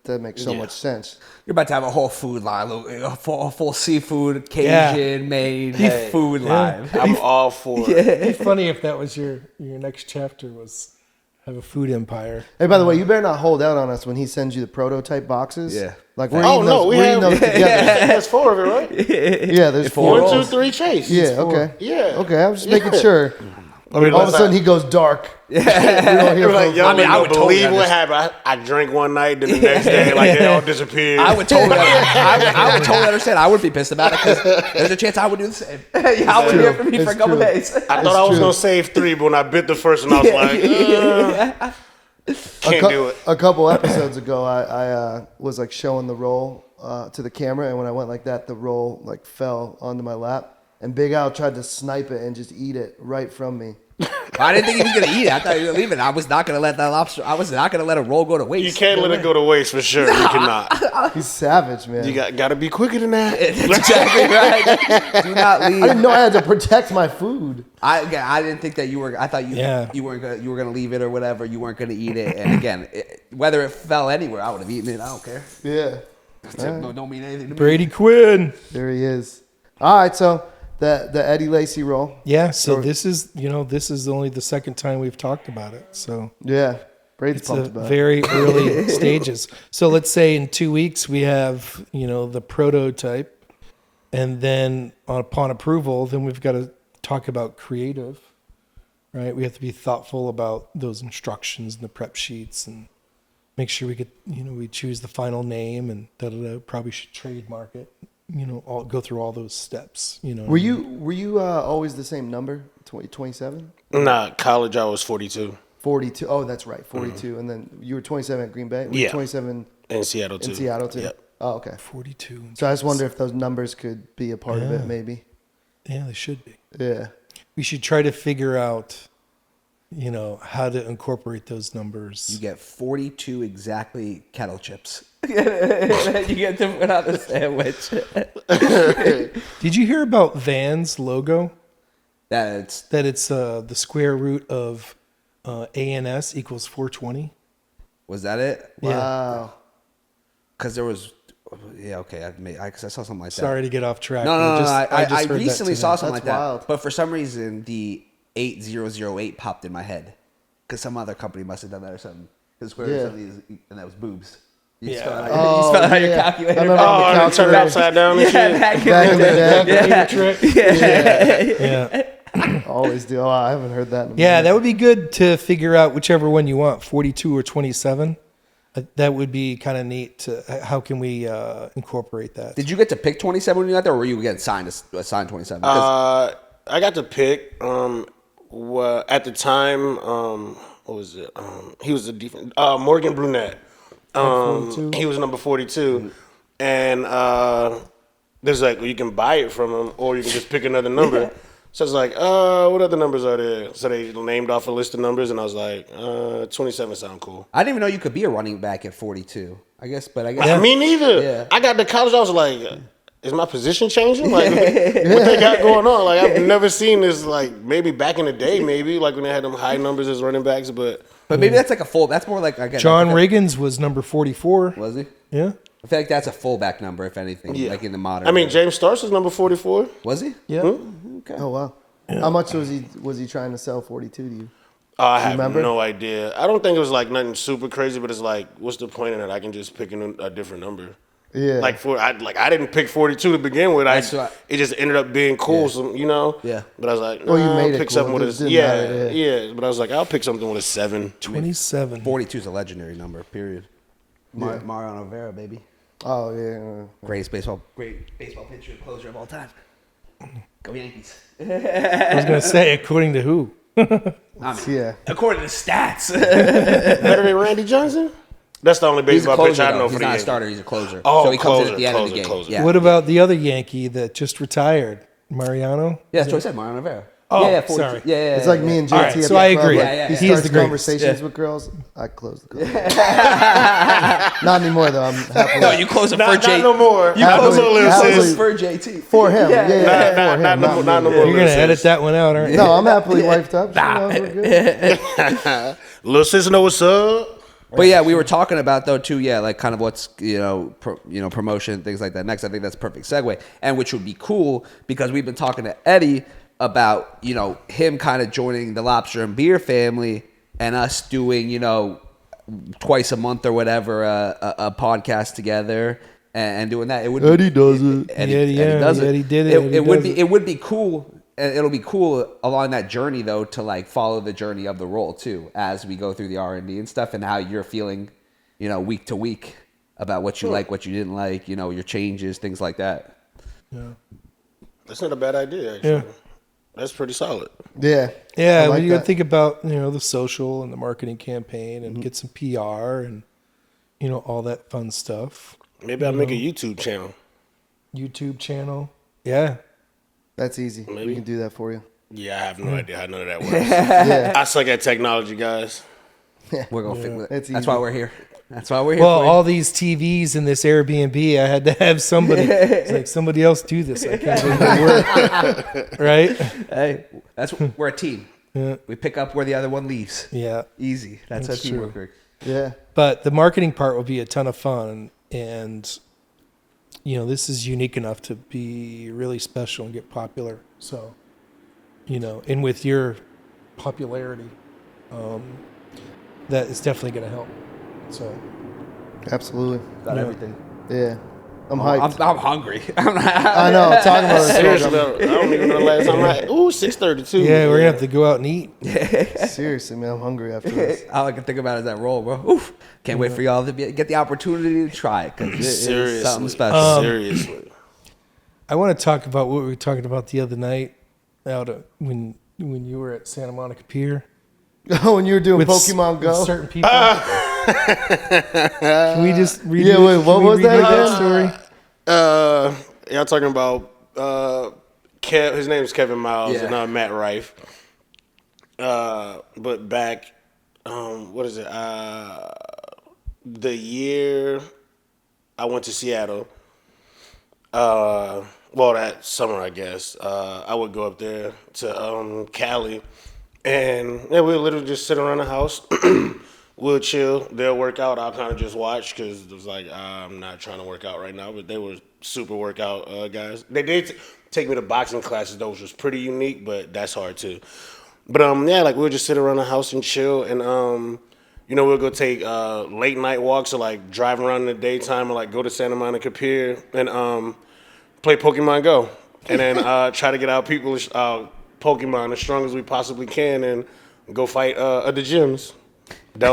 that makes so much sense. You're about to have a whole food line, a full seafood, Cajun made food line. I'm all for it. It'd be funny if that was your next chapter was have a food empire. Hey, by the way, you better not hold out on us when he sends you the prototype boxes. Yeah. Like we're Oh, eating no, those, we we're have- eating those together. There's 4 of it, right? Yeah, there's four. 1, 2, 3, chase. Yeah, okay. Yeah. Okay, I was just making sure. I mean, All of a sudden he goes dark. Yeah. We don't hear Like, from y'all I mean, I would would totally believe what happened. I drank one night, then the next day, like, they all disappeared. I would totally, I would totally understand. I would be pissed about it because there's a chance I would do the same. I would hear from me for a It's couple true. days. I thought I was true. going to save 3, but when I bit the first one, I was like, can't do it. A couple episodes ago, I was like showing the roll to the camera, and when I went like that, the roll like fell onto my lap, and Big Al tried to snipe it and just eat it right from me. I didn't think he was gonna eat it. I thought he was gonna leave it. I was not gonna let that lobster. I was not gonna let a roll go to waste. You can't let it go to waste for sure. You cannot. He's savage, man. You got to be quicker than that. That's exactly right. Do not leave. I didn't know I had to protect my food. I didn't think that you were. I thought you Yeah. you weren't gonna leave it or whatever. You weren't gonna eat it. And again, whether it fell anywhere, I would have eaten it. I don't care. Yeah. Don't mean anything to me. Brady Quinn. There he is. All right, so The Eddie Lacy roll. Yeah, so this is only the second time we've talked about it. So Yeah. Brady's it's pumped a about it. very early stages. So let's say in 2 weeks we have, the prototype, and then upon approval, then we've got to talk about creative, right? We have to be thoughtful about those instructions and the prep sheets and make sure we get, we choose the final name and probably should trademark it, go through all those steps, Were you always the same number? 27? Nah, college I was 42. 42. Oh, that's right. 42. And then you were 27 at Green Bay? Were you Yeah. 27 In Seattle too. in Seattle too? Yep. Oh, okay. 42. So I just wonder if those numbers could be a part of it, maybe. Yeah, they should be. Yeah. We should try to figure out, how to incorporate those numbers. You get 42 exactly kettle chips. You get to put on a sandwich. Did you hear about Van's logo? That's That it's the square root of ANS equals 420? was that it? Yeah. Wow. Because there was, okay. I saw something like that. Sorry to get off track. No. I just heard that recently today. saw something That's like that. wild. But for some reason, the 8008 popped in my head because some other company must have done that or something. Because and that was boobs. You Yeah. spell it out your yeah. calculator. I remember Oh, on the and it turned calculator. upside down and shit. Back in the day. Yeah. Always do. Oh, I haven't heard that in a Yeah, minute. that would be good to figure out whichever one you want, 42 or 27. That would be kind of neat. How can we incorporate that? Did you get to pick 27 when you got there, or were you getting signed 27? Because I got to pick. At the time, what was it? He was a defense. Morgan Brunette. 42? He was number 42, and there's like you can buy it from him, or you can just pick another number. So it's like, what other numbers are there? So they named off a list of numbers, and I was like, 27 sound cool. I didn't even know you could be a running back at 42. I guess. Me neither. Yeah. I got to college, I was like, is my position changing? Like, what they got going on? Like, I've never seen this, like, maybe back in the day, maybe, like when they had them high numbers as running backs, but maybe that's like a full. That's more like again. John Riggins was number 44. Was he? Yeah. I feel like that's a fullback number, if anything, yeah. like in the modern. I mean, era. James Starks was number 44. Was he? Yeah. Okay. Oh, wow. How much was he trying to sell 42 to you? I have remember? no idea. I don't think it was like nothing super crazy, but it's like, what's the point in it? I can just pick a different number. Yeah. Like I didn't pick 42 to begin with. That's what It just ended up being cool. Yeah. So, Yeah. But I was like, Well, you nah, made I'll it pick cool. something It with a didn't yeah, matter, yeah. But I was like, I'll pick something with a 7. 27. 42 is a legendary number. Period. Mariano Rivera, baby. Oh, yeah. Great baseball pitcher, closer of all time. Go Yankees. I was going to say, according to who? Yeah. According to stats. Better than Randy Johnson? That's the only He's a baseball closer, pitcher I though. know He's for the not a Yankees. starter. He's a closer. Oh, so he comes in closer, at the end of the closer, game. closer. Yeah. What about the other Yankee that just retired? Mariano? Yeah, that's what I said. Mariano Rivera. Oh, yeah, 42. sorry. Yeah. It's like me and JT All right, at so the I club. agree. Like, Yeah. He He is starts the greatest. conversations with girls. I close the club. Not anymore, though. I'm happy. No, you close it for Not JT. no more. You Happily- close it happily- for JT. For him. Yeah. For Not him, no more. Not no me. more. You're going to Lil edit sis. that one out, aren't you? No, I'm happily wifed up. She knows we're good. Lil sis know what's up. But yeah, we were talking about though too. Yeah, like kind of what's promotion, things like that. Next, I think that's a perfect segue, and which would be cool because we've been talking to Eddie about him kind of joining the Lobster and Beer family and us doing twice a month or whatever a podcast together and doing that. It would Eddie does it. Eddie Yeah, does it. Eddie did it. Eddie It would does be it. it would be cool. And it'll be cool along that journey though to like follow the journey of the role too as we go through the R&D and stuff and how you're feeling, week to week about what you like, what you didn't like, your changes, things like that. Yeah. That's not a bad idea, actually. Yeah. That's pretty solid. Yeah. Yeah, I like well, you got to that. think about the social and the marketing campaign and get some PR and all that fun stuff. Maybe I'll make a YouTube channel. YouTube channel. Yeah. That's easy. Maybe. We can do that for you. Yeah, I have no idea how none of that works. Yeah. I suck at technology, guys. We're gonna figure it. It's That's easy. why we're here. That's why we're here. Well, for you. all these TVs in this Airbnb, I had to have somebody. It's like somebody else do this. I can't do the work. Right? Hey, we're a team. Yeah. We pick up where the other one leaves. Yeah. Easy. That's how That's teamwork true. works. Yeah. But the marketing part will be a ton of fun. And, this is unique enough to be really special and get popular. So, and with your popularity, that is definitely going to help. So, Absolutely. Got Yeah. everything. Yeah. I'm hyped. I'm hungry. I know. Talking about this. Seriously, though, I don't even know the last time I. Ooh, 6:32. yeah, we're going to have to go out and eat. Seriously, man. I'm hungry after this. All I can think about is that roll, bro. Oof. Can't wait for y'all to get the opportunity to try it because it is Seriously. something special. Seriously. I want to talk about what we were talking about the other night when you were at Santa Monica Pier. Oh, when you were doing With Pokemon Go? with certain people. Can we just read Yeah, wait, what was that again? story? Y'all talking about his name is Kevin Miles and Matt Rife. But back, what is it? The year I went to Seattle. Well, that summer, I guess. I would go up there to Cali, and we would literally just sit around the house. We'll chill. They'll work out. I'll kind of just watch because it was like I'm not trying to work out right now. But they were super workout guys. They did take me to boxing classes, though, which was pretty unique, but that's hard too. But like we'll just sit around the house and chill, and we'll go take late night walks or like drive around in the daytime or like go to Santa Monica Pier and play Pokemon Go, and then try to get our people Pokemon as strong as we possibly can and go fight at the gyms. That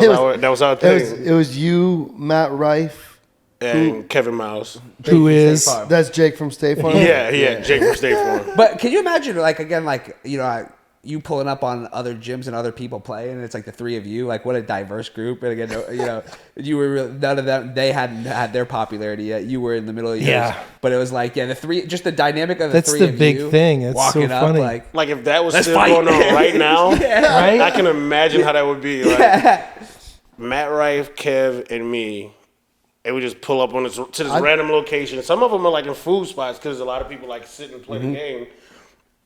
was our thing. It was you, Matt Rife, and Kevin Miles. Who is? That's Jake from State Farm. Yeah, Jake from State Farm. But can you imagine, you pulling up on other gyms and other people playing, and it's like the three of you, like what a diverse group. And again, you were none of them. They hadn't had their popularity yet. You were in the middle of yours. Yeah. But it was like, the three, just the dynamic of the That's three the of big you thing. It's walking so up funny. Like if that was Let's still fight. going on right now, Right? I can imagine how that would be. Like Matt Rife, Kev, and me. And we just pull up on this random location. Some of them are like in food spots because a lot of people like sit and play the game.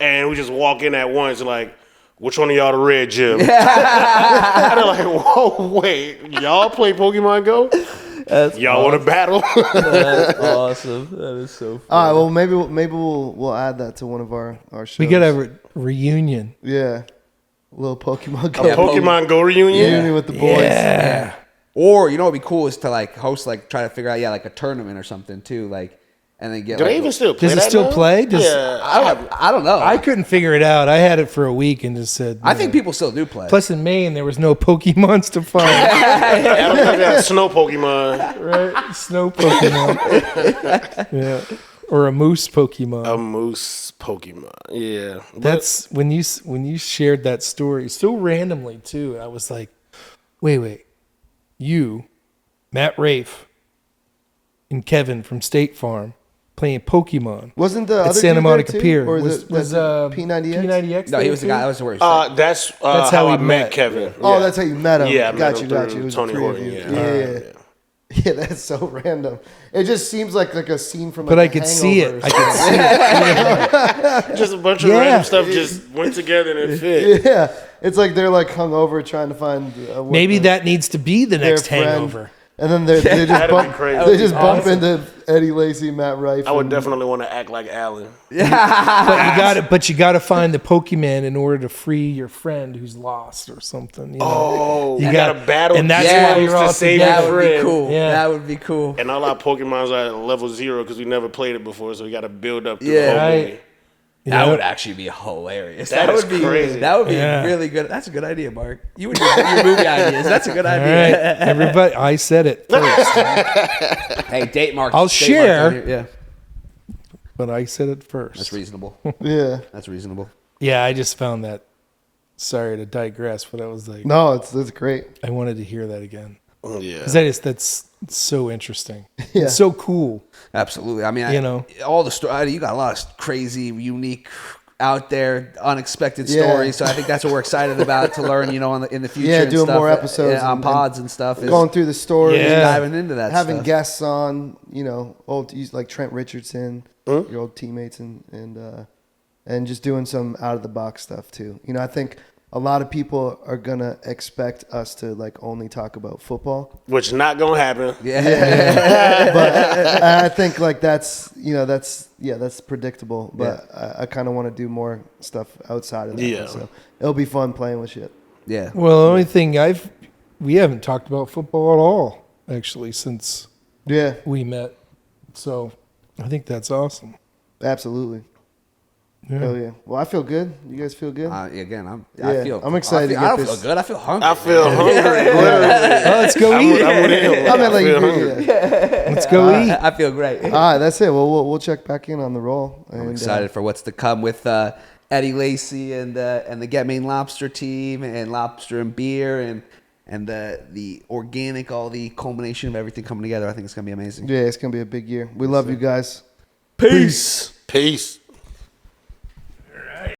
And we just walk in at once like, which one of y'all the red gym? And they're like, whoa, wait, y'all play Pokemon Go? Y'all want to battle? That's awesome. That is so funny. All right. Well, maybe we'll add that to one of our shows. We got to have a reunion. Yeah. A little Pokemon Go. A Pokemon Go reunion? Reunion with the boys. Yeah. Or, what would be cool is to like host, like try to figure out, like a tournament or something too. Like, and then get Do like, they even still play Does it that still now? play? Yeah. I don't know. I couldn't figure it out. I had it for a week and just said. I think people still do play. Plus, in Maine, there was no Pokemons to find. I don't think they have snow Pokemon. Right? Snow Pokemon. Yeah. Or a moose Pokemon. A moose Pokemon. Yeah. That's when you shared that story so randomly too. I was like, wait, you, Matt Rife, and Kevin from State Farm playing Pokemon. Wasn't the at other Santa dude Monica there too? Pier? Or Was P90X? P90X? No, he there was the too? guy. That was the worst. That's how how we I met met. Kevin. Oh, Yeah. that's how you met him. Yeah, I met got him you. through It was Tony the three of Horton, you. yeah. Yeah. Yeah, that's so random. It just seems like a scene from. Like, But I The could see Hangover it. or I could see it. Just a bunch of Yeah. random stuff just went together and it fit. Yeah, it's like they're like hungover trying to find. What Maybe the- that needs to be the their next friend- hangover. And then they just That'd be bump. crazy. They just bump Awesome. into Eddie Lacy, Matt Rife. I would and- definitely want to act like Alan. But you got to find the Pokemon in order to free your friend who's lost or something. You know? Oh, You you got- got to battle and that's gyms why you're all to save together. That your would be friend. cool. Yeah. That would be cool. And all our Pokemons are at level 0 because we never played it before, so we got to build up. Yeah. the whole Right. movie. You That know? would actually be hilarious. That That is would be crazy. That would be Yeah. really good. That's a good idea, Mark. You and your movie ideas. That's a good All idea. right, everybody. I said it first, Hey, date Mark. I'll date share. Mark, yeah, but I said it first. that's reasonable. Yeah. That's reasonable. Yeah, I just found that. Sorry to digress, but I was like, No, it's great. I wanted to hear that again Yeah. because that's so interesting. Yeah. It's so cool. Absolutely. I mean, You know. all the story. You got a lot of crazy, unique, out there, unexpected Yeah. stories. So I think that's what we're excited about to learn. In the future. Yeah, and doing stuff, more episodes on and- pods and stuff. Is Going through the stories, Yeah. diving into that. having stuff. guests on, old like Trent Richardson, your old teammates, and just doing some out of the box stuff too. I think a lot of people are gonna expect us to like only talk about football. Which not gonna happen. But I think like that's predictable. But I kind of want to do more stuff outside of that. Yeah. So it'll be fun playing with shit. Yeah. Well, the only thing we haven't talked about football at all actually since Yeah, we met. So I think that's awesome. absolutely. Yeah. Oh yeah. Well, I feel good. You guys feel good? Again, Yeah, I'm excited to I get don't this. feel good. I feel hungry. I feel hungry. Literally. Well, let's go eat. I'm with him. I mean, like, feel hungry. Let's go eat. I feel great. All right, that's it. Well, we'll check back in on the roll. I'm excited for what's to come with Eddie Lacy and the Getmainelobster team and Lobster and Beer and the organic, all the culmination of everything coming together. I think it's gonna be amazing. Yeah, it's gonna be a big year. We love you guys. Peace.